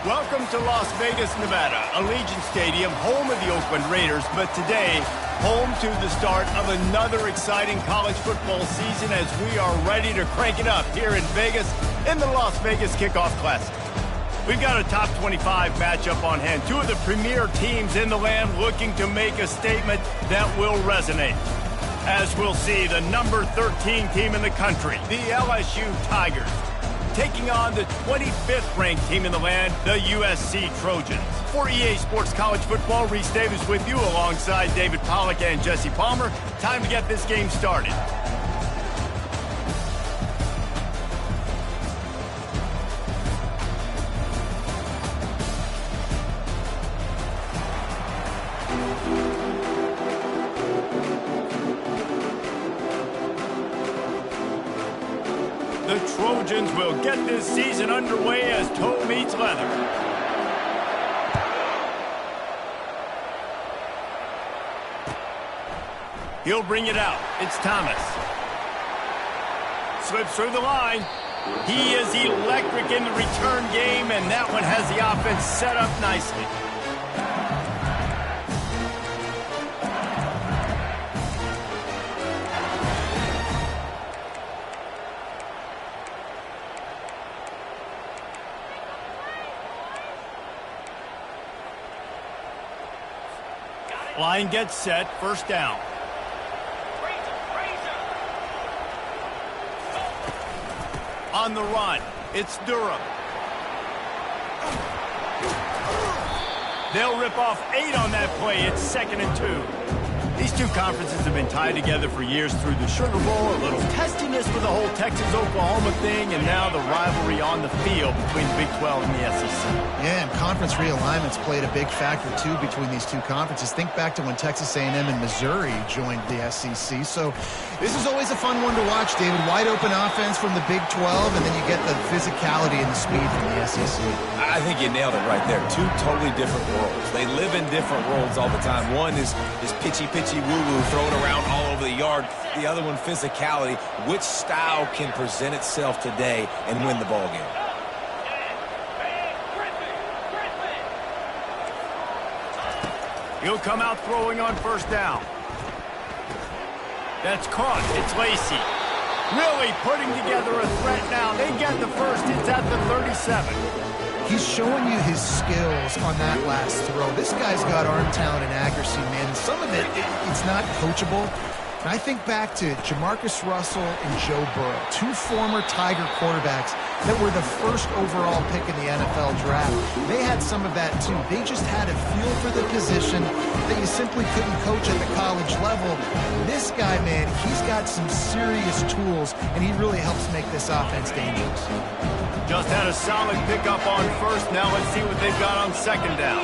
Welcome to Las Vegas, Nevada, Allegiant Stadium, home of the Oakland Raiders, but today, home to the start of another exciting college football season as we are ready to crank it up here in Vegas in the Las Vegas Kickoff Classic. We've got a top 25 matchup on hand. Two of the premier teams in the land looking to make a statement that will resonate. As we'll see, the number 13 team in the country, the LSU Tigers, taking on the 25th ranked team in the land, the USC Trojans. For EA Sports College Football, Reese Davis with you alongside David Pollack and Jesse Palmer. Time to get this game started. The Trojans will get this season underway as toe meets leather. He'll bring it out. It's Thomas. Slips through the line. He is electric in the return game, and that one has the offense set up nicely. Line gets set, first down. On the run, it's Durham. They'll rip off 8 on that play. It's 2nd and 2. These two conferences have been tied together for years through the Sugar Bowl, a little testiness for the whole Texas-Oklahoma thing, and now the rivalry on the field between the Big 12 and the SEC. Yeah, and conference realignments played a big factor, too, between these two conferences. Think back to when Texas A&M and Missouri joined the SEC. So this is always a fun one to watch, David. Wide-open offense from the Big 12, and then you get the physicality and the speed from the SEC. I think you nailed it right there. Two totally different worlds. They live in different worlds all the time. One is pitchy woo-woo, throw it around all over the yard. The other one, physicality. Which style can present itself today and win the ball game? He'll come out throwing on first down. That's caught. It's Lacey. Really putting together a threat now. They get the first. It's at the 37. He's showing you his skills on that last throw. This guy's got arm talent and accuracy, man. Some of it's not coachable. And I think back to Jamarcus Russell and Joe Burrow, two former Tiger quarterbacks that were the first overall pick in the NFL draft. They had some of that, too. They just had a feel for the position that you simply couldn't coach at the college level. This guy, man, he's got some serious tools, and he really helps make this offense dangerous. Just had a solid pickup on first. Now let's see what they've got on second down.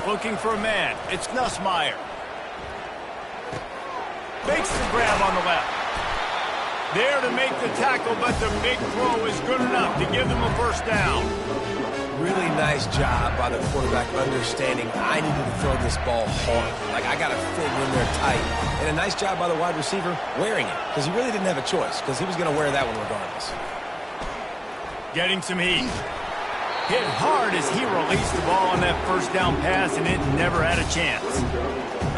Looking for a man. It's Nussmeier. Makes the grab on the left. There to make the tackle, but the big throw is good enough to give them a first down. Really nice job by the quarterback understanding I needed to throw this ball hard. Like, I got to fit in there tight. And a nice job by the wide receiver wearing it, because he really didn't have a choice, because he was going to wear that one regardless. Getting some heat. Hit hard as he released the ball on that first down pass, and it never had a chance.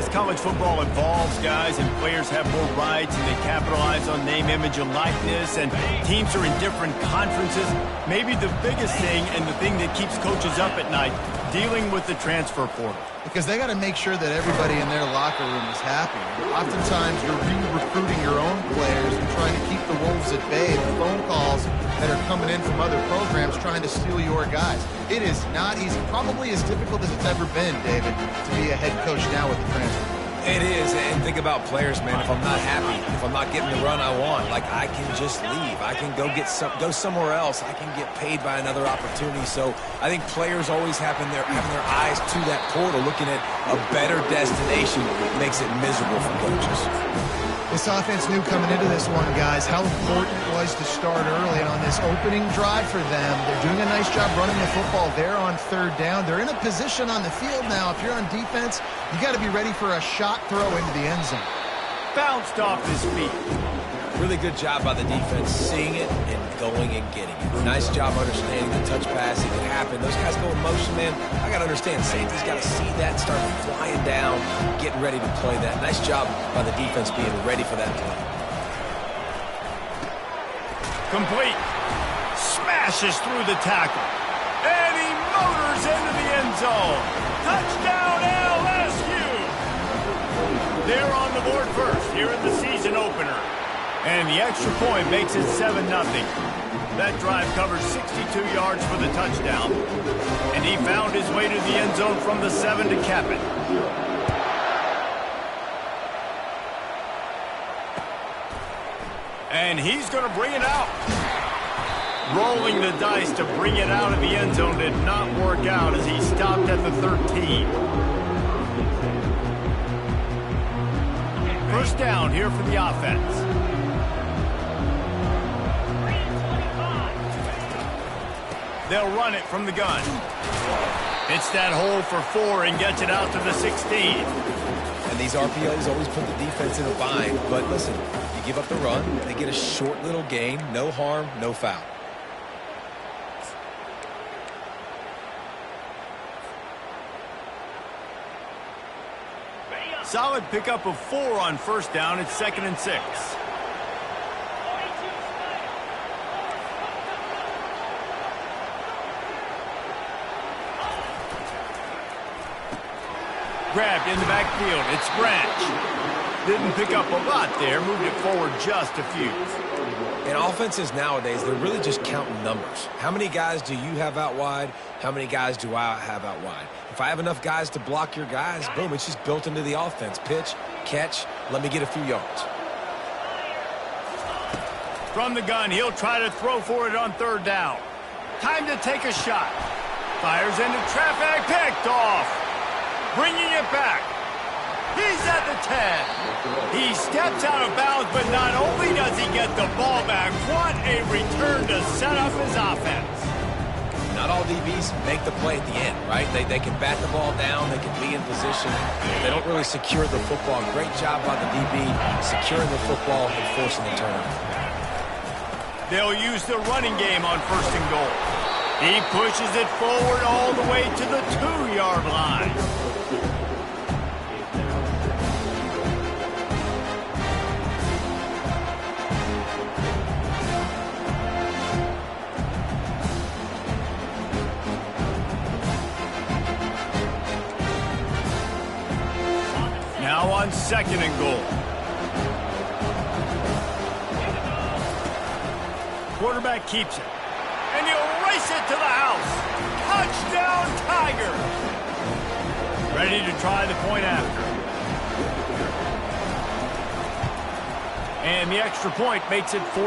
As college football evolves, guys, and players have more rights, and they capitalize on name, image, and likeness, and teams are in different conferences, maybe the biggest thing and the thing that keeps coaches up at night, dealing with the transfer portal. Because they got to make sure that everybody in their locker room is happy. Oftentimes, you're re-recruiting your own players and trying to keep the wolves at bay. The phone calls that are coming in from other programs trying to steal your guys. It is not easy. Probably as difficult as it's ever been, David, to be a head coach now with the transfer. It is, and think about players, man. If I'm not happy, if I'm not getting the run I want, like, I can just leave. I can go somewhere else. I can get paid by another opportunity. So I think players always having their eyes to that portal, looking at a better destination, makes it miserable for coaches. This offense knew coming into this one, guys, how important it was to start early. And on this opening drive for them, they're doing a nice job running the football. They're on third down. They're in a position on the field now. If you're on defense, you got to be ready for a shot throw into the end zone. Bounced off his feet. Really good job by the defense seeing it and going and getting it. Nice job understanding the touch pass. It could happen. Those guys go in motion, man. I got to understand, safety's got to see that, start flying down, getting ready to play that. Nice job by the defense being ready for that play. Complete. Smashes through the tackle. And he motors into the end zone. Touchdown, LSU! They're on the board first here in the season opener. And the extra point makes it 7-0. That drive covers 62 yards for the touchdown. And he found his way to the end zone from the 7 to cap it. And he's going to bring it out. Rolling the dice to bring it out of the end zone did not work out as he stopped at the 13. First down here for the offense. They'll run it from the gun. Hits that hole for 4 and gets it out to the 16. And these RPOs always put the defense in a bind. But listen, you give up the run, they get a short little gain, no harm, no foul. Solid pickup of 4 on first down. It's 2nd and 6. Grabbed in the backfield. It's Branch. Didn't pick up a lot there. Moved it forward just a few. In offenses nowadays, they're really just counting numbers. How many guys do you have out wide? How many guys do I have out wide? If I have enough guys to block your guys, boom, it's just built into the offense. Pitch, catch, let me get a few yards. From the gun, he'll try to throw for it on 3rd down. Time to take a shot. Fires into traffic, picked off. Bringing it back. He's at the 10. He steps out of bounds, but not only does he get the ball back, what a return to set up his offense. Not all DBs make the play at the end, right? They can bat the ball down, they can be in position. They don't really secure the football. Great job by the DB securing the football and forcing the turnover. They'll use the running game on 1st and goal. He pushes it forward all the way to the 2-yard line. Now on 2nd and goal. Quarterback keeps it. And he'll race it to the house. Touchdown, Tiger. Ready to try the point after. And the extra point makes it 14-0.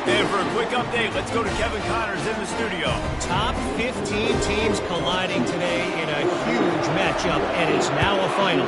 And for a quick update, let's go to Kevin Connors in the studio. Top 15 teams colliding today in a huge matchup, and it's now a final.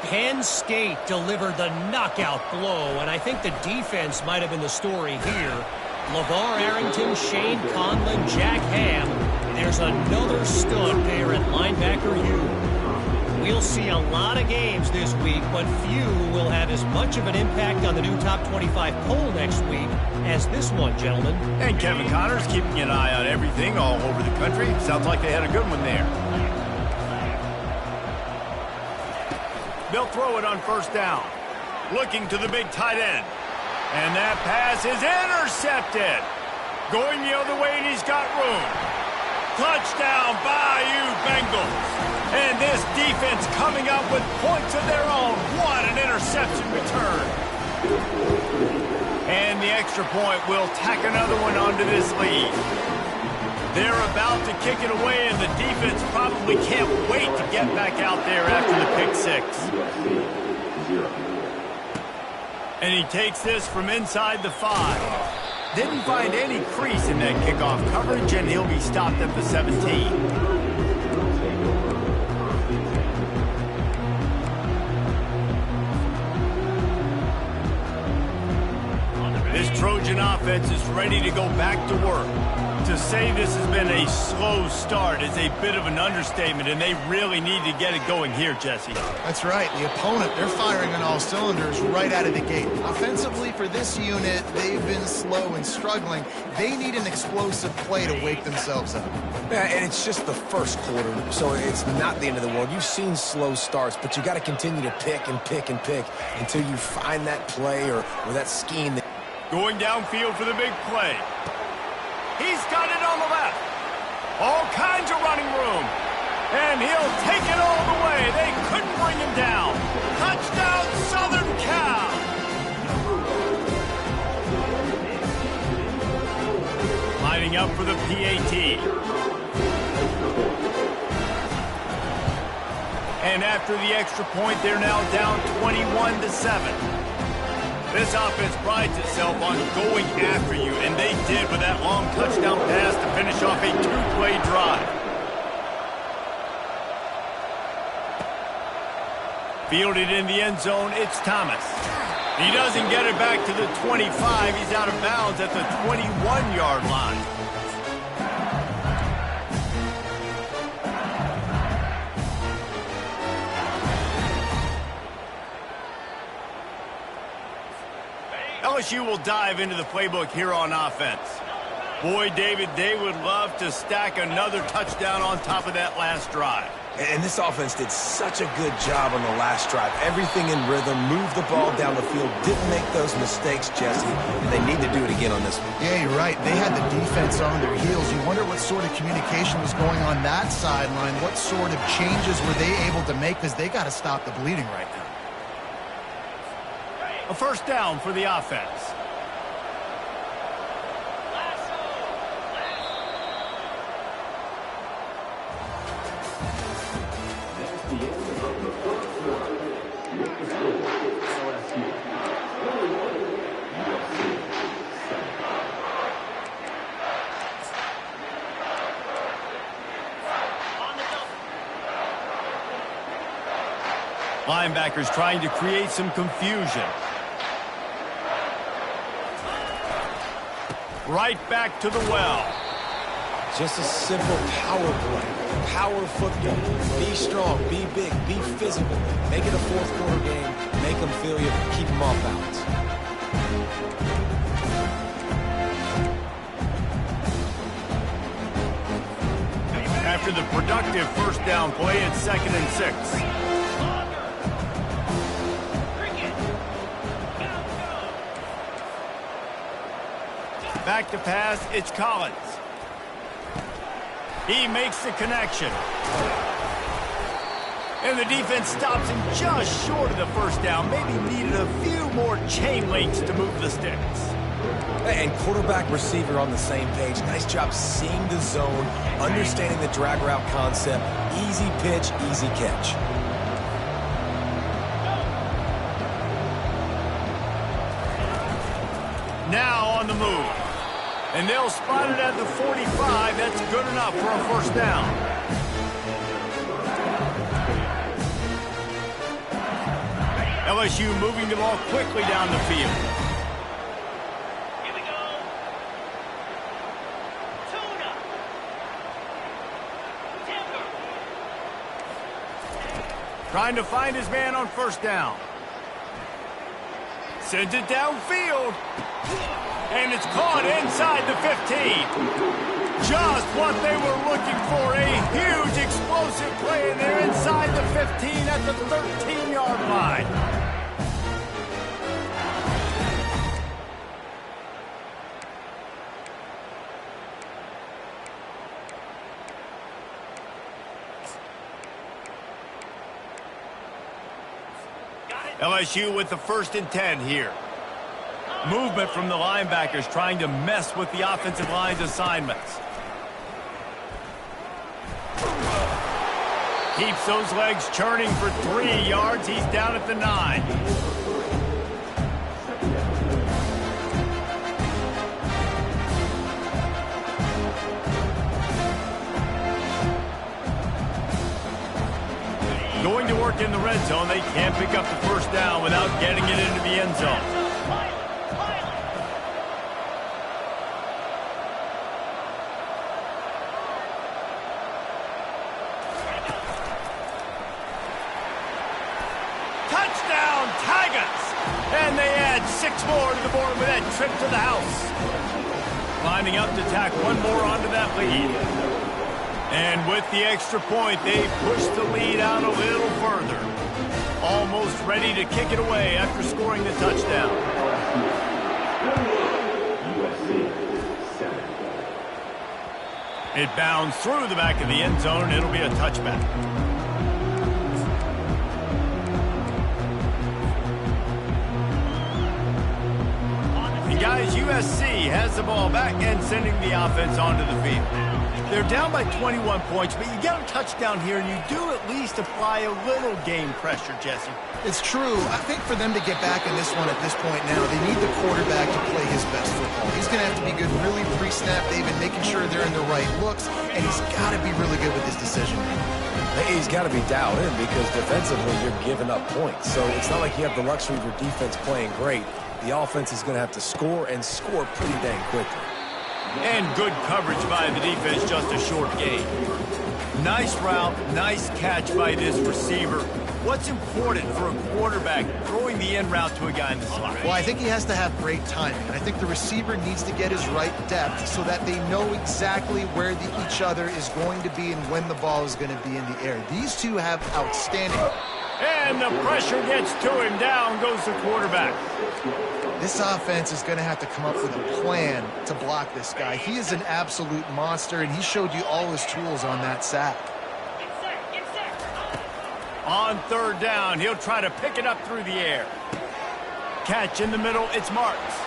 Penn State delivered the knockout blow, and I think the defense might have been the story here. LeVar Arrington, Shane Conlon, Jack Ham. There's another stud there at linebacker U. We'll see a lot of games this week, but few will have as much of an impact on the new top 25 poll next week as this one, gentlemen. And Kevin Connors keeping an eye on everything all over the country. Sounds like they had a good one there. They'll throw it on 1st down. Looking to the big tight end. And that pass is intercepted. Going the other way, and he's got room. Touchdown, Bayou Bengals. And this defense coming up with points of their own. What an interception return. And the extra point will tack another one onto this lead. They're about to kick it away, and the defense probably can't wait to get back out there after the pick 6. And he takes this from inside the 5. Didn't find any crease in that kickoff coverage, and he'll be stopped at the 17. This Trojan offense is ready to go back to work. To say this has been a slow start is a bit of an understatement, and they really need to get it going here, Jesse. That's right. The opponent, they're firing on all cylinders right out of the gate. Offensively, for this unit, they've been slow and struggling. They need an explosive play to wake themselves up. Yeah, and it's just the first quarter, so it's not the end of the world. You've seen slow starts, but you got to continue to pick and pick and pick until you find that play or that scheme. Going downfield for the big play. He's got it on the left. All kinds of running room. And he'll take it all the way. They couldn't bring him down. Touchdown, Southern Cal. Lining up for the PAT. And after the extra point, they're now down 21-7. This offense prides itself on going after you, and they did with that long touchdown pass to finish off a two-play drive. Fielded in the end zone, it's Thomas. He doesn't get it back to the 25. He's out of bounds at the 21-yard line. LSU will dive into the playbook here on offense. Boy, David, they would love to stack another touchdown on top of that last drive. And this offense did such a good job on the last drive. Everything in rhythm, moved the ball down the field, didn't make those mistakes, Jesse, and they need to do it again on this one. Yeah, you're right. They had the defense on their heels. You wonder what sort of communication was going on that sideline. What sort of changes were they able to make, because they got to stop the bleeding right now. A first down for the offense. Linebackers trying to create some confusion. Right back to the well. Just a simple power play. Power football. Be strong, be big, be physical. Make it a fourth quarter game. Make them feel you. Keep them off balance. After the productive first down play, it's 2nd and 6. Back to pass, it's Collins. He makes the connection. And the defense stops him just short of the first down. Maybe needed a few more chain links to move the sticks. And quarterback receiver on the same page. Nice job seeing the zone, understanding the drag route concept. Easy pitch, easy catch. Now on the move. And they'll spot it at the 45. That's good enough for a first down. LSU moving the ball quickly down the field. Here we go. Tuna. Timber. Trying to find his man on first down. Sends it downfield. And it's caught inside the 15. Just what they were looking for. A huge explosive play, and they're inside the 15 at the 13-yard line. LSU with the 1st and 10 here. Movement from the linebackers trying to mess with the offensive line's assignments. Keeps those legs churning for 3 yards. He's down at the 9. Going to work in the red zone. They can't pick up the first down without getting it into the end zone. add 6 more to the board with that trip to the house. Climbing up to tack one more onto that lead. And with the extra point, they push the lead out a little further. Almost ready to kick it away after scoring the touchdown. It bounds through the back of the end zone. It'll be a touchback. And guys, USC has the ball back and sending the offense onto the field. They're down by 21 points, but you get a touchdown here, and you do at least apply a little game pressure, Jesse. It's true. I think for them to get back in this one at this point now, they need the quarterback to play his best football. He's going to have to be good really pre-snap, David, making sure they're in the right looks, and he's got to be really good with his decision. He's got to be dialed in because defensively you're giving up points. So it's not like you have the luxury of your defense playing great. The offense is going to have to score and score pretty dang quickly. And good coverage by the defense, just a short gain. Nice route, nice catch by this receiver. What's important for a quarterback throwing the in route to a guy in the slot? Well, I think he has to have great timing. And I think the receiver needs to get his right depth so that they know exactly where each other is going to be and when the ball is going to be in the air. These two have outstanding. And the pressure gets to him. Down goes the quarterback. This offense is going to have to come up with a plan to block this guy. He is an absolute monster, and he showed you all his tools on that sack. On third down, he'll try to pick it up through the air. Catch in the middle, it's Marks.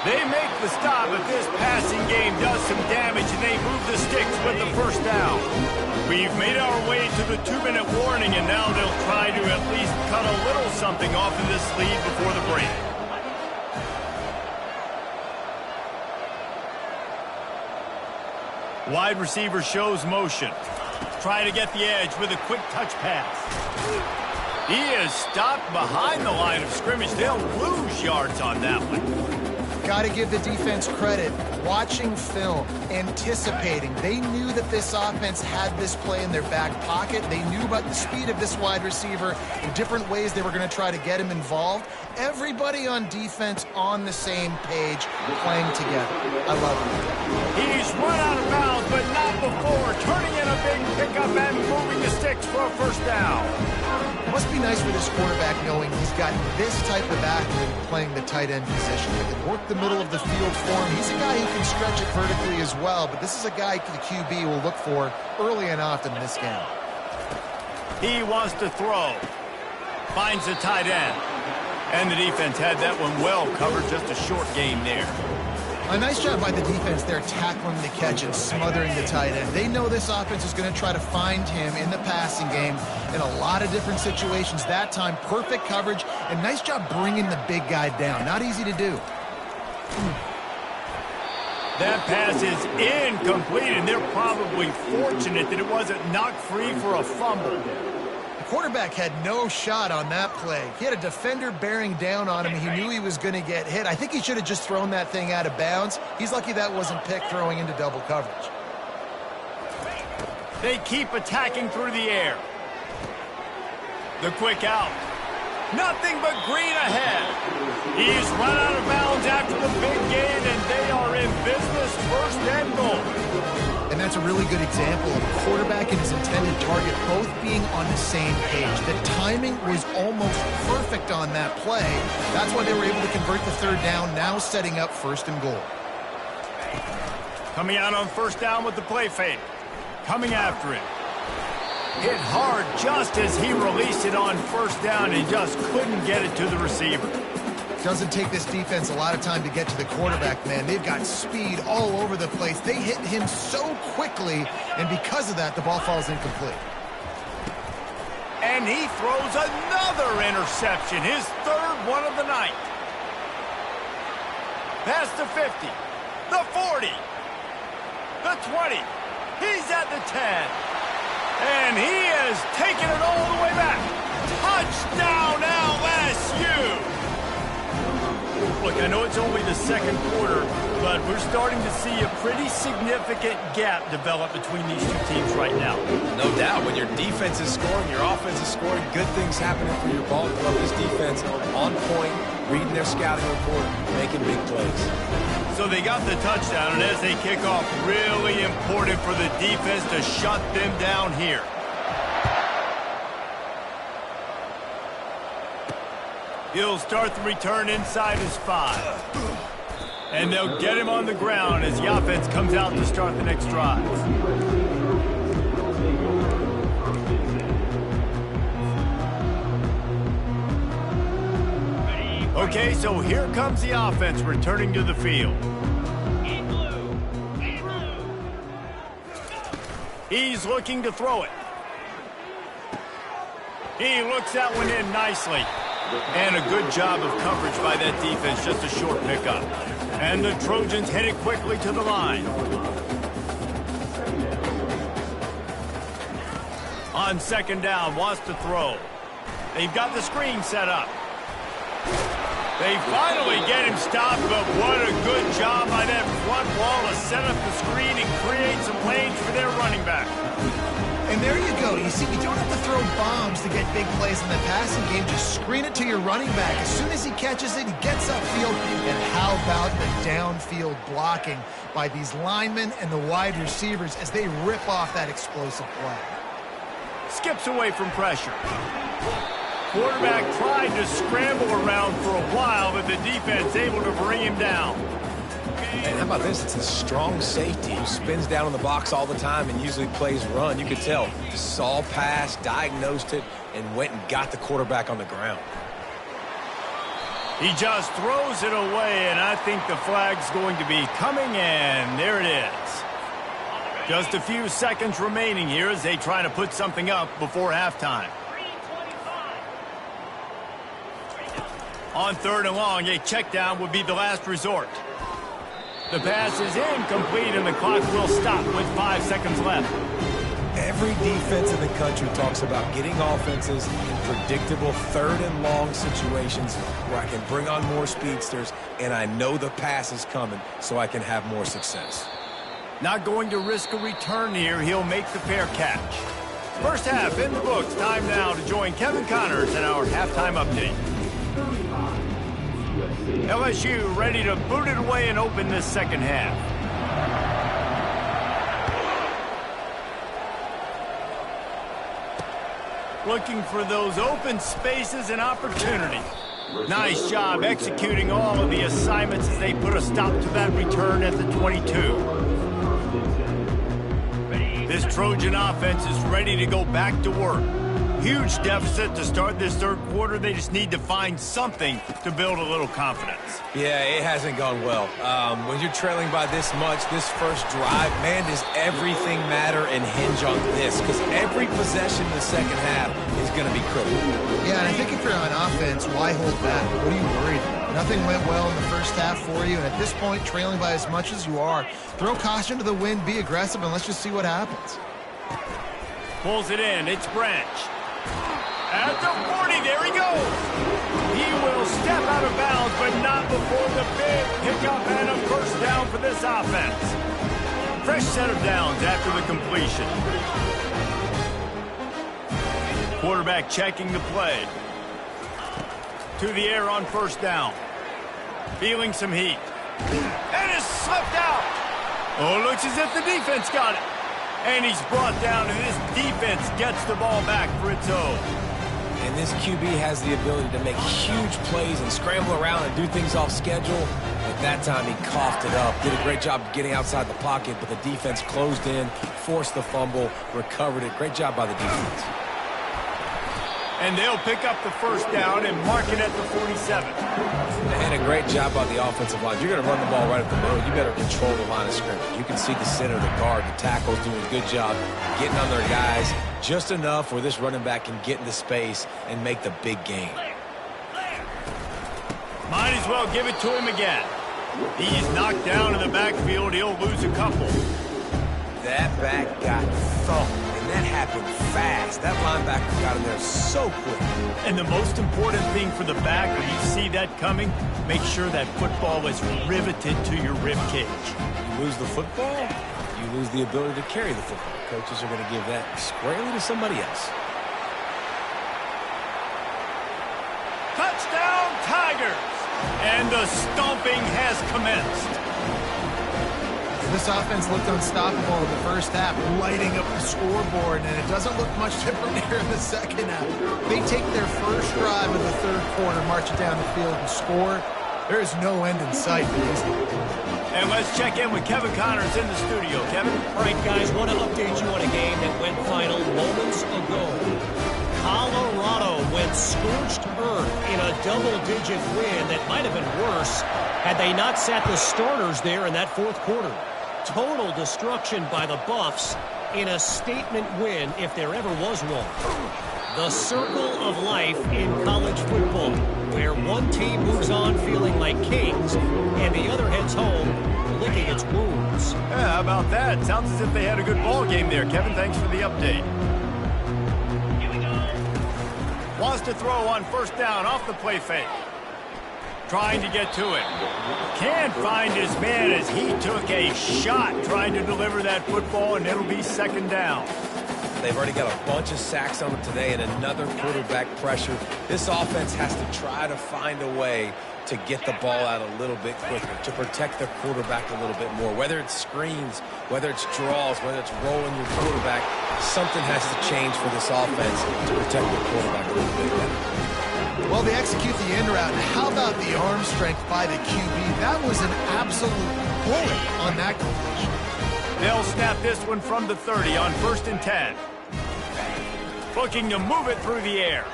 They make the stop, but this passing game does some damage, and they move the sticks with the first down. We've made our way to the 2-minute warning, and now they'll try to at least cut a little something off of this lead before the break. Wide receiver shows motion. Try to get the edge with a quick touch pass. He is stopped behind the line of scrimmage. They'll lose yards on that one. Got to give the defense credit. Watching film, anticipating. They knew that this offense had this play in their back pocket. They knew about the speed of this wide receiver in different ways they were going to try to get him involved. Everybody on defense on the same page, playing together. I love it. He's run out of bounds, but not before. Turning in a big pickup and moving the sticks for a first down. It must be nice for this quarterback knowing he's got this type of athlete playing the tight end position. He can work the middle of the field for him. He's a guy who can stretch it vertically as well, but this is a guy the QB will look for early and often in this game. He wants to throw. Finds the tight end. And the defense had that one well covered, just a short gain there. A nice job by the defense there tackling the catch and smothering the tight end. They know this offense is going to try to find him in the passing game in a lot of different situations. That time, perfect coverage, and nice job bringing the big guy down. Not easy to do. That pass is incomplete, and they're probably fortunate that it wasn't knocked free for a fumble. The quarterback had no shot on that play. He had a defender bearing down on him. He knew he was going to get hit. I think he should have just thrown that thing out of bounds. He's lucky that wasn't picked throwing into double coverage. They keep attacking through the air. The quick out. Nothing but green ahead. He's run out of bounds after the big gain, and they are in business, first and goal. And that's a really good example of a quarterback and his intended target both being on the same page. The timing was almost perfect on that play. That's why they were able to convert the third down, now setting up first and goal. Coming out on first down with the play fake. Coming after it. Hit hard just as he released it on first down and just couldn't get it to the receiver. Doesn't take this defense a lot of time to get to the quarterback, man. They've got speed all over the place. They hit him so quickly, and because of that, the ball falls incomplete. And he throws another interception, his third one of the night. Past the 50, the 40, the 20. He's at the 10. And he is taking it all the way back. Touchdown LSU! Look, I know it's only the second quarter, but we're starting to see a pretty significant gap develop between these two teams right now. No doubt. When your defense is scoring, your offense is scoring, good things happening for your ball club. This defense on point, reading their scouting report, making big plays. So they got the touchdown, and as they kick off, really important for the defense to shut them down here. He'll start the return inside his 5. And they'll get him on the ground as the offense comes out to start the next drive. Okay, so here comes the offense returning to the field. He's looking to throw it. He looks that one in nicely. And a good job of coverage by that defense, just a short pickup. And the Trojans headed quickly to the line. On second down, wants to throw. They've got the screen set up. They finally get him stopped, but what a good job by that front wall to set up the screen and create some lanes for their running back. And there you go. You see, you don't have to throw bombs to get big plays in the passing game. Just screen it to your running back. As soon as he catches it, he gets upfield. And how about the downfield blocking by these linemen and the wide receivers as they rip off that explosive play? Skips away from pressure. Quarterback tried to scramble around for a while, but the defense able to bring him down. And how about this? It's a strong safety who spins down in the box all the time and usually plays run. You could tell. Saw pass, diagnosed it, and went and got the quarterback on the ground. He just throws it away, and I think the flag's going to be coming, and there it is. Just a few seconds remaining here as they try to put something up before halftime. On third and long, a check down would be the last resort. The pass is incomplete, and the clock will stop with 5 seconds left. Every defense in the country talks about getting offenses in predictable third and long situations where I can bring on more speedsters, and I know the pass is coming, so I can have more success. Not going to risk a return here. He'll make the fair catch. First half in the books. Time now to join Kevin Connors in our halftime update. LSU ready to boot it away and open this second half. Looking for those open spaces and opportunity. Nice job executing all of the assignments as they put a stop to that return at the 22. This Trojan offense is ready to go back to work. Huge deficit to start this third quarter. They just need to find something to build a little confidence. Yeah, it hasn't gone well. When you're trailing by this much, this first drive, man, does everything matter and hinge on this? Because every possession in the second half is going to be critical. Yeah, and I think if you're on offense, why hold back? What are you worried about? Nothing went well in the first half for you, and at this point, trailing by as much as you are, throw caution to the wind, be aggressive, and let's just see what happens. Pulls it in. It's Branch. At the 40, there he goes. He will step out of bounds, but not before the big pickup and a first down for this offense. Fresh set of downs after the completion. Quarterback checking the play. To the air on first down. Feeling some heat. And is slipped out. Oh, looks as if the defense got it. And he's brought down, and this defense gets the ball back for its own. And this QB has the ability to make huge plays and scramble around and do things off schedule. But that time he coughed it up. Did a great job getting outside the pocket, but the defense closed in, forced the fumble, recovered it. Great job by the defense. And they'll pick up the first down and mark it at the 47. And a great job by the offensive line. You're going to run the ball right up the middle. You better control the line of scrimmage. You can see the center, the guard, the tackles doing a good job getting on their guys just enough where this running back can get into space and make the big game. Might as well give it to him again. He's knocked down in the backfield. He'll lose a couple. That back got thumped, and that happened fast. That linebacker got in there so quick. And the most important thing for the back, when you see that coming, make sure that football is riveted to your rib cage. You lose the football, you lose the ability to carry the football. Coaches are going to give that squarely to somebody else. Touchdown, Tigers! And the stomping has commenced. This offense looked unstoppable in the first half, lighting up the scoreboard, and it doesn't look much different here in the second half. They take their first drive of the third quarter, march it down the field, and score. There is no end in sight for these guys. And let's check in with Kevin Connors in the studio. Kevin? All right, guys, want to update you on a game that went final moments ago. Colorado went scorched earth in a double-digit win that might have been worse had they not sat the starters there in that fourth quarter. Total destruction by the Buffs in a statement win if there ever was one. The circle of life in college football, where one team moves on feeling like kings and the other heads home licking its wounds. Yeah, how about that? Sounds as if they had a good ball game there. Kevin, thanks for the update. Wants to throw on first down off the play fake. Trying to get to it. Can't find his man as he took a shot trying to deliver that football, and it'll be second down. They've already got a bunch of sacks on them today and another quarterback pressure. This offense has to try to find a way to get the ball out a little bit quicker, to protect their quarterback a little bit more. Whether it's screens, whether it's draws, whether it's rolling your quarterback, something has to change for this offense to protect the quarterback a little bit better. Well, they execute the end route, and how about the arm strength by the QB? That was an absolute bullet on that completion. They'll snap this one from the 30 on 1st and 10. Looking to move it through the air.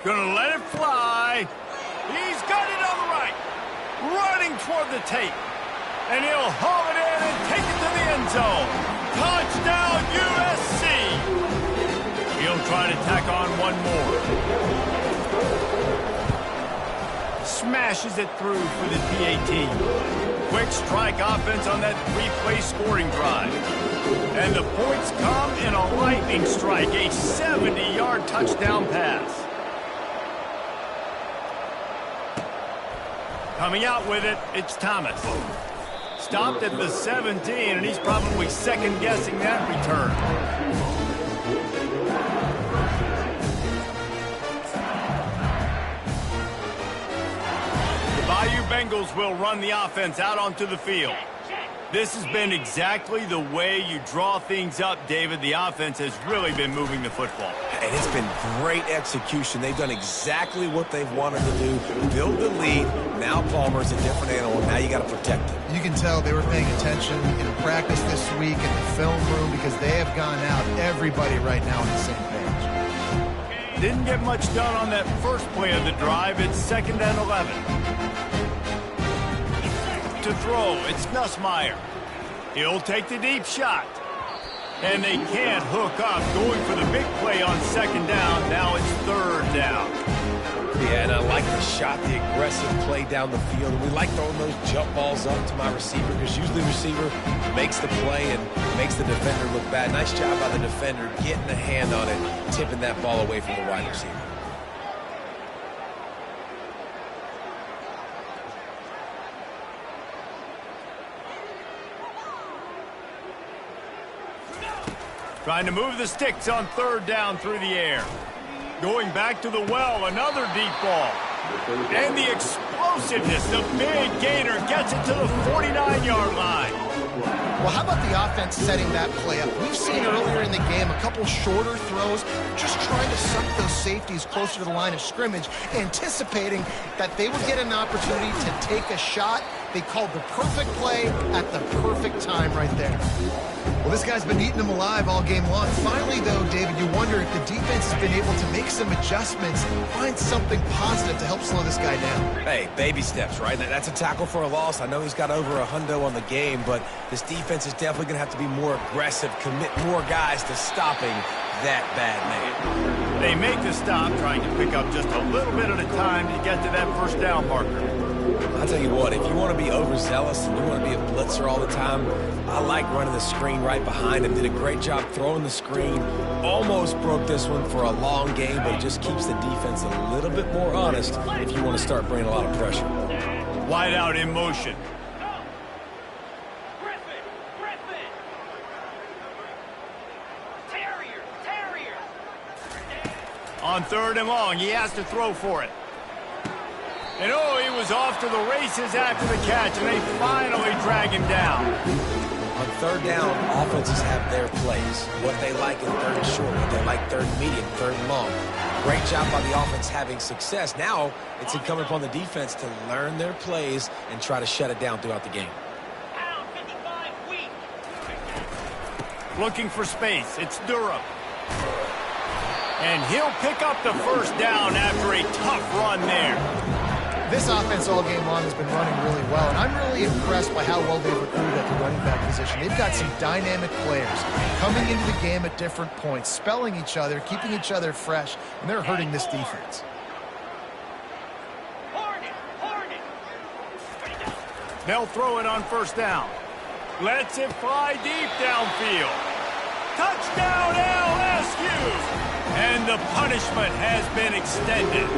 Gonna let it fly. He's got it on the right. Running toward the tape. And he'll haul it in and take it to the end zone. Touchdown, USC. He'll try to tack on one more. Smashes it through for the PAT. Quick strike offense on that three-play scoring drive. And the points come in a lightning strike, a 70-yard touchdown pass. Coming out with it, it's Thomas. Stopped at the 17, and he's probably second-guessing that return. Bayou Bengals will run the offense out onto the field. This has been exactly the way you draw things up, David. The offense has really been moving the football. And it's been great execution. They've done exactly what they've wanted to do. Build the lead. Now Palmer's a different animal. Now you got to protect him. You can tell they were paying attention in practice this week in the film room because they have gone out, everybody right now on the same page. Didn't get much done on that first play of the drive. It's 2nd and 11. To throw, it's Nussmeier. He'll take the deep shot. And they can't hook up. Going for the big play on 2nd down. Now it's 3rd down. Yeah, and I like the shot, the aggressive play down the field. And we like throwing those jump balls up to my receiver because usually the receiver makes the play and makes the defender look bad. Nice job by the defender getting a hand on it, tipping that ball away from the wide receiver. Trying to move the sticks on 3rd down through the air. Going back to the well, another deep ball. And the explosiveness, the big gainer gets it to the 49-yard line. Well, how about the offense setting that play up? We've seen earlier in the game a couple shorter throws, just trying to suck those safeties closer to the line of scrimmage, anticipating that they would get an opportunity to take a shot. They called the perfect play at the perfect time right there. Well, this guy's been eating them alive all game long. Finally, though, David, you wonder if the defense has been able to make some adjustments, find something positive to help slow this guy down. Hey, baby steps, right? That's a tackle for a loss. I know he's got over a hundo on the game, but this defense is definitely going to have to be more aggressive, commit more guys to stopping that bad man. They make the stop, trying to pick up just a little bit at a time to get to that 1st down marker. I'll tell you what, if you want to be overzealous and you want to be a blitzer all the time, I like running the screen right behind him. Did a great job throwing the screen. Almost broke this one for a long game, but it just keeps the defense a little bit more honest if you want to start bringing a lot of pressure. Wide out in motion. On 3rd and long, he has to throw for it. And oh, he was off to the races after the catch, and they finally drag him down. On third down, offenses have their plays. What they like in third and short, what they like third and medium, third and long. Great job by the offense having success. Now it's incumbent upon the defense to learn their plays and try to shut it down throughout the game. Pound 55 weak. Looking for space. It's Durham. And he'll pick up the first down after a tough run there. This offense all game long has been running really well, and I'm really impressed by how well they've recruited at the running back position. They've got some dynamic players coming into the game at different points, spelling each other, keeping each other fresh, and they're hurting this defense. Hornet. They'll throw it on first down. Lets it fly deep downfield. Touchdown LSU! And the punishment has been extended.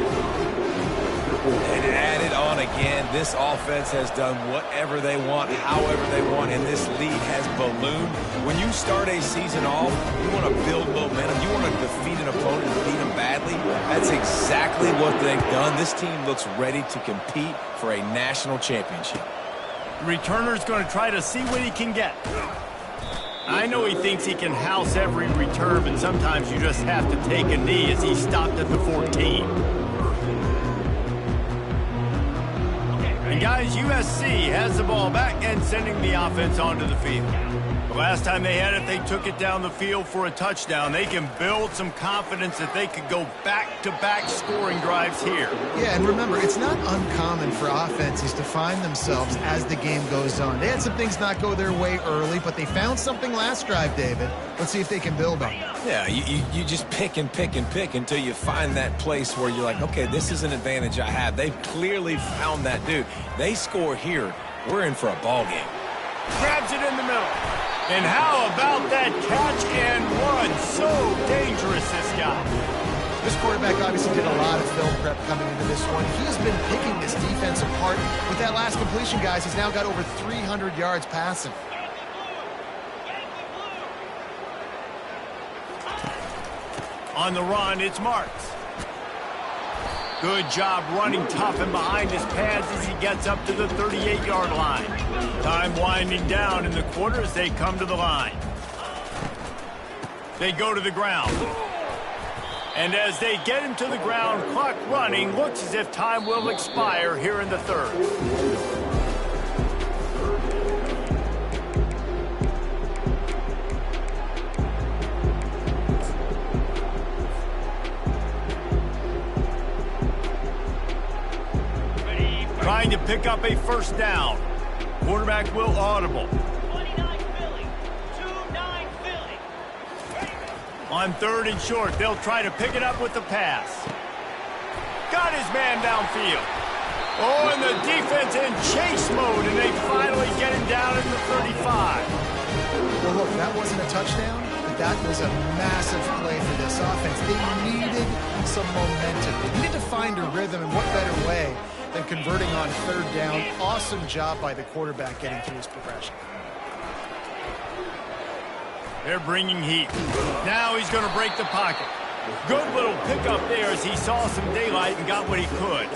And added on again, this offense has done whatever they want, however they want, and this lead has ballooned. When you start a season off, you want to build momentum. You want to defeat an opponent and beat them badly. That's exactly what they've done. This team looks ready to compete for a national championship. The returner's going to try to see what he can get. I know he thinks he can house every return, but sometimes you just have to take a knee as he stopped at the 14. And guys, USC has the ball back and sending the offense onto the field. The last time they had it, they took it down the field for a touchdown. They can build some confidence that they could go back-to-back scoring drives here. Yeah, and remember, it's not uncommon for offenses to find themselves as the game goes on. They had some things not go their way early, but they found something last drive, David. Let's see if they can build on it. Yeah, you just pick and pick and pick until you find that place where you're like, okay, this is an advantage I have. They've clearly found that dude. They score here, we're in for a ball game. Grabs it in the middle. And how about that catch and run? So dangerous, this guy. This quarterback obviously did a lot of film prep coming into this one. He has been picking this defense apart. With that last completion, guys, he's now got over 300 yards passing. On the run, it's Marks. Good job running tough and behind his pads as he gets up to the 38-yard line. Time winding down in the quarter as they come to the line. They go to the ground. And as they get him to the ground, clock running, looks as if time will expire here in the third. Trying to pick up a first down. Quarterback will audible. 29 Philly. 2-9 Philly. On third and short, they'll try to pick it up with the pass. Got his man downfield. Oh, and the defense in chase mode, and they finally get him down at the 35. Well, look, that wasn't a touchdown, but that was a massive play for this offense. They needed some momentum. They needed to find a rhythm, and what better way than converting on third down. Awesome job by the quarterback getting through his progression. They're bringing heat. Now he's going to break the pocket. Good little pickup there as he saw some daylight and got what he could.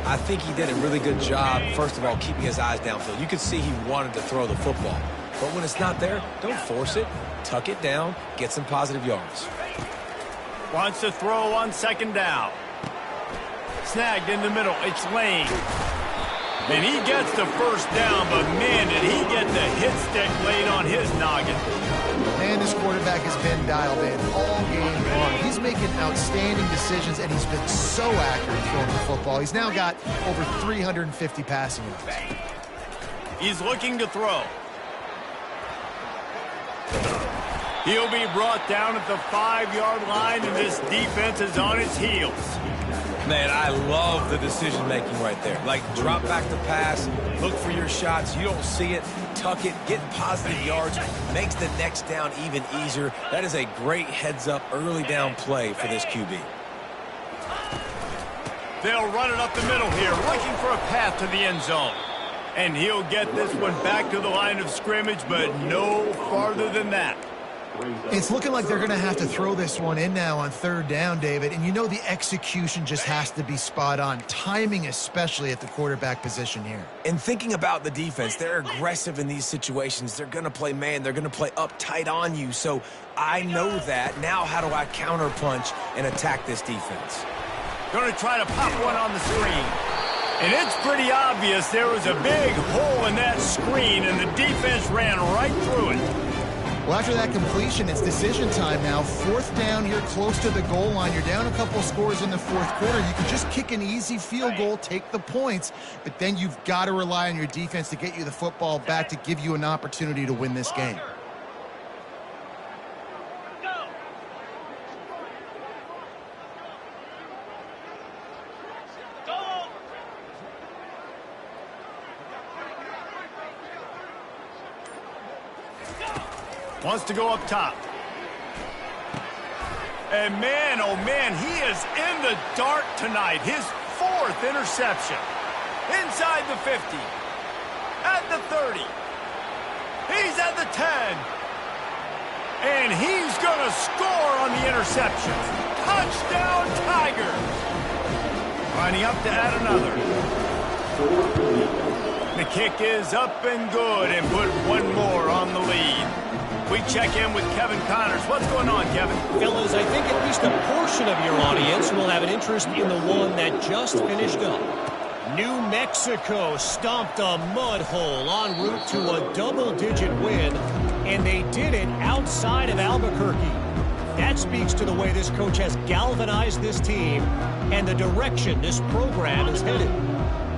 I think he did a really good job, first of all, keeping his eyes downfield. You could see he wanted to throw the football. But when it's not there, don't force it. Tuck it down, get some positive yards. Wants to throw on second down. Snagged in the middle. It's Lane. And he gets the first down, but man, did he get the hit stick laid on his noggin. Man, this quarterback has been dialed in all game long. He's making outstanding decisions, and he's been so accurate throwing the football. He's now got over 350 passing yards. He's looking to throw. He'll be brought down at the 5-yard line, and this defense is on its heels. Man, I love the decision-making right there. Like, drop back the pass, look for your shots. You don't see it, tuck it, get positive yards, makes the next down even easier. That is a great heads-up early down play for this QB. They'll run it up the middle here, looking for a path to the end zone. And he'll get this one back to the line of scrimmage, but no farther than that. It's looking like they're going to have to throw this one in now on third down, David. And you know the execution just has to be spot on. Timing especially at the quarterback position here. And thinking about the defense, they're aggressive in these situations. They're going to play man. They're going to play up tight on you. So I know that. Now how do I counterpunch and attack this defense? Going to try to pop one on the screen. And it's pretty obvious there was a big hole in that screen, and the defense ran right through it. Well, after that completion, it's decision time now. Fourth down here close to the goal line. You're down a couple scores in the fourth quarter. You can just kick an easy field goal, take the points, but then you've got to rely on your defense to get you the football back to give you an opportunity to win this game. Wants to go up top. And man, oh man, he is in the dark tonight. His fourth interception. Inside the 50. At the 30. He's at the 10. And he's going to score on the interception. Touchdown, Tigers. Lining up to add another. The kick is up and good, and put one more on the lead. We check in with Kevin Connors. What's going on, Kevin? Fellas, I think at least a portion of your audience will have an interest in the one that just finished up. New Mexico stomped a mud hole en route to a double-digit win, and they did it outside of Albuquerque. That speaks to the way this coach has galvanized this team and the direction this program is headed.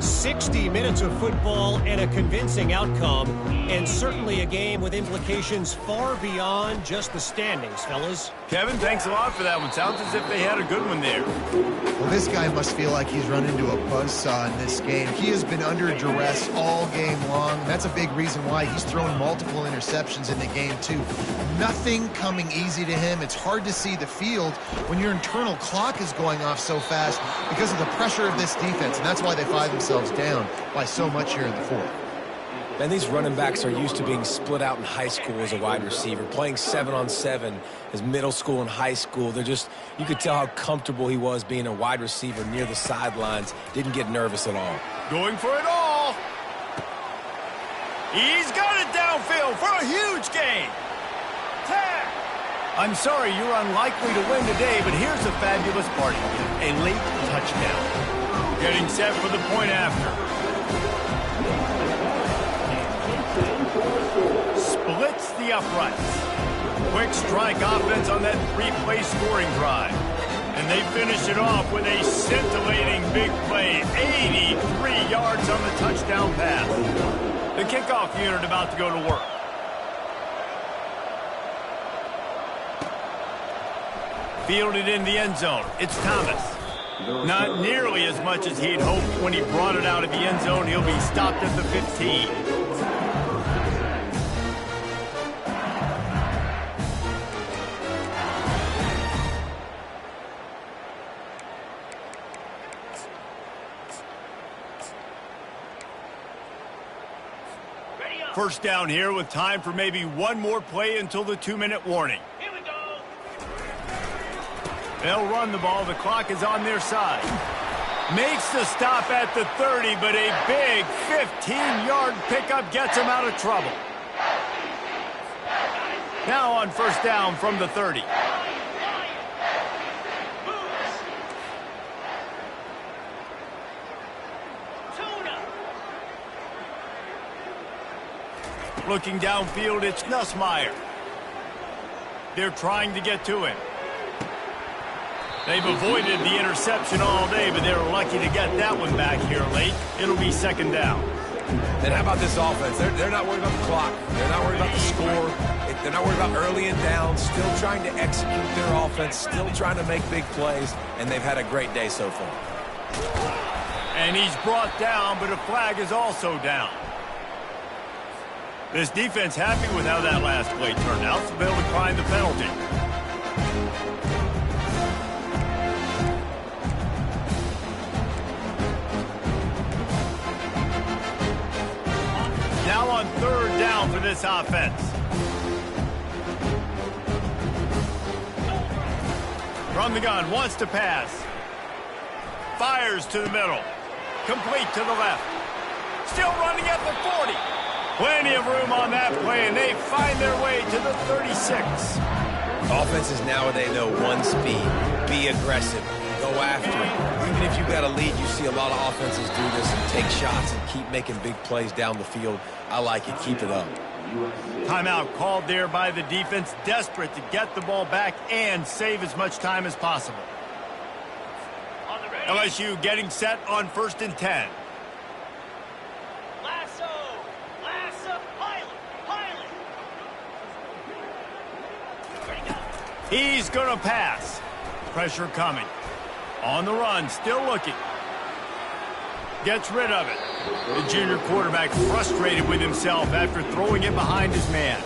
60 minutes of football and a convincing outcome, and certainly a game with implications far beyond just the standings, fellas. Kevin, thanks a lot for that one. Sounds as if they had a good one there. Well, this guy must feel like he's run into a buzzsaw in this game. He has been under duress all game long. That's a big reason why he's thrown multiple interceptions in the game, too. Nothing coming easy to him. It's hard to see the field when your internal clock is going off so fast because of the pressure of this defense, and that's why they find themselves down by so much here in the fourth. And these running backs are used to being split out in high school as a wide receiver, playing 7-on-7 as middle school and high school. They're just, you could tell how comfortable he was being a wide receiver near the sidelines. Didn't get nervous at all. Going for it all. He's got it downfield for a huge gain. 10. I'm sorry, you're unlikely to win today, but here's a fabulous part. A late touchdown. Getting set for the point after. Splits the uprights. Quick strike offense on that three-play scoring drive. And they finish it off with a scintillating big play. 83 yards on the touchdown pass. The kickoff unit about to go to work. Fielded in the end zone. It's Thomas. Not nearly as much as he'd hoped when he brought it out of the end zone. He'll be stopped at the 15. First down here with time for maybe one more play until the 2-minute warning. Here we go. They'll run the ball. The clock is on their side. Makes the stop at the 30, but a big 15-yard pickup gets him out of trouble. Now on first down from the 30. Looking downfield, it's Nussmeier. They're trying to get to him. They've avoided the interception all day, but they were lucky to get that one back here late. It'll be second down. And how about this offense? They're not worried about the clock. They're not worried about the score. They're not worried about early and down. Still trying to execute their offense. Still trying to make big plays. And they've had a great day so far. And he's brought down, but a flag is also down. This defense happy with how that last play turned out, so they'll decline the penalty. Now on third down for this offense. From the gun, wants to pass. Fires to the middle. Complete to the left. Still running at the 40. Plenty of room on that play, and they find their way to the 36. Offenses nowadays know one speed. Be aggressive. Go after it. Even if you've got a lead, you see a lot of offenses do this and take shots and keep making big plays down the field. I like it. Keep it up. Timeout called there by the defense, desperate to get the ball back and save as much time as possible. LSU getting set on 1st and 10. Lasso, Pilot. Ready, go. He's going to pass. Pressure coming. On the run, still looking. Gets rid of it. The junior quarterback frustrated with himself after throwing it behind his man.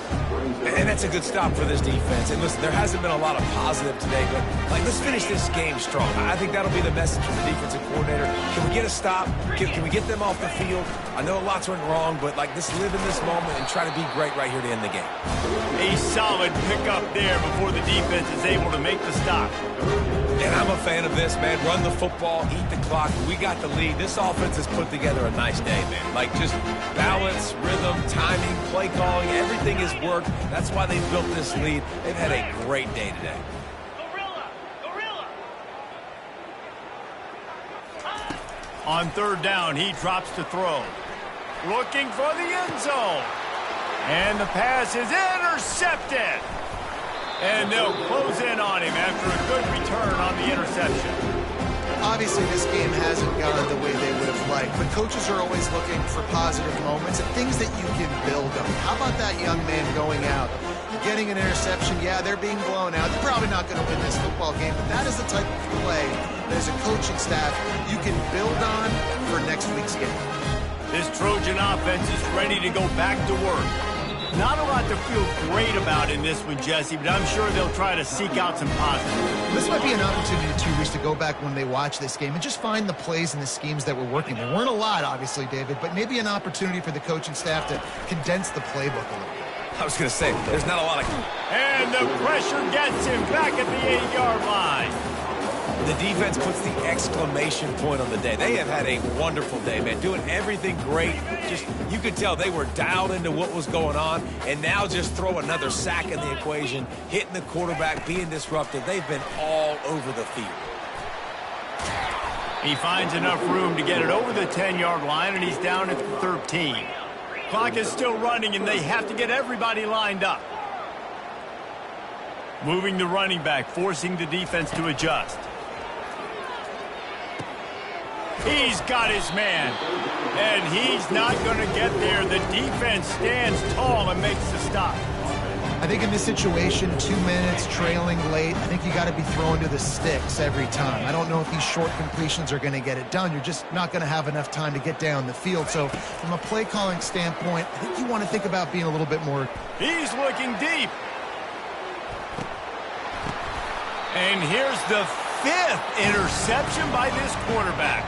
And that's a good stop for this defense. And listen, there hasn't been a lot of positive today, but let's finish this game strong. I think that'll be the message from the defensive coordinator. Can we get a stop? Can we get them off the field? I know lots went wrong, but just live in this moment and try to be great right here to end the game. A solid pickup there before the defense is able to make the stop. And I'm a fan of this, man. Run the football, eat the clock. We got the lead. This offense has put together a nice day, man. Just balance, rhythm, timing, play calling, everything has worked. That's why they built this lead. They've had a great day today. Gorilla. On 3rd down, he drops to throw. Looking for the end zone. And the pass is intercepted. And they'll close in on him after a good return on the interception. Obviously, this game hasn't gone the way they would have liked, but coaches are always looking for positive moments and things that you can build on. How about that young man going out, getting an interception? Yeah, they're being blown out. They're probably not going to win this football game, but that is the type of play that as a coaching staff you can build on for next week's game. This Trojan offense is ready to go back to work. Not a lot to feel great about in this one, Jesse, but I'm sure they'll try to seek out some positives. This might be an opportunity, too, Reese, to go back when they watch this game and just find the plays and the schemes that were working. There weren't a lot, obviously, David, but maybe an opportunity for the coaching staff to condense the playbook a little bit. I was going to say, there's not a lot of... And the pressure gets him back at the 8-yard line. The defense puts the exclamation point on the day. They have had a wonderful day, man. Doing everything great. You could tell they were dialed into what was going on. And now just throw another sack in the equation, hitting the quarterback, being disruptive. They've been all over the field. He finds enough room to get it over the 10-yard line, and he's down at the 13. Clock is still running, and they have to get everybody lined up. Moving the running back, forcing the defense to adjust. He's got his man, and he's not going to get there. The defense stands tall and makes the stop. I think in this situation, 2 minutes, trailing late, I think you got to be throwing to the sticks every time. I don't know if these short completions are going to get it done. You're just not going to have enough time to get down the field. So from a play calling standpoint, I think you want to think about being a little bit more. He's looking deep. And here's the 5th interception by this quarterback.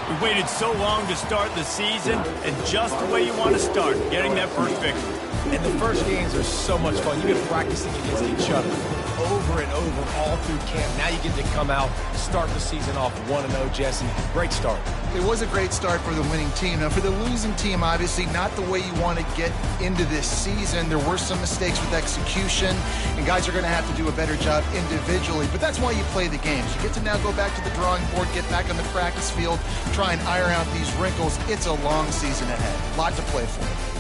We waited so long to start the season, and just the way you want to start, getting that first victory. And the first games are so much fun. You've been practicing against each other over and over all through camp. Now you get to come out, start the season off 1-0, Jesse. Great start. It was a great start for the winning team. Now, for the losing team, obviously not the way you want to get into this season. There were some mistakes with execution, and guys are going to have to do a better job individually. But that's why you play the games. You get to now go back to the drawing board, get back on the practice field, try and iron out these wrinkles. It's a long season ahead. A lot to play for.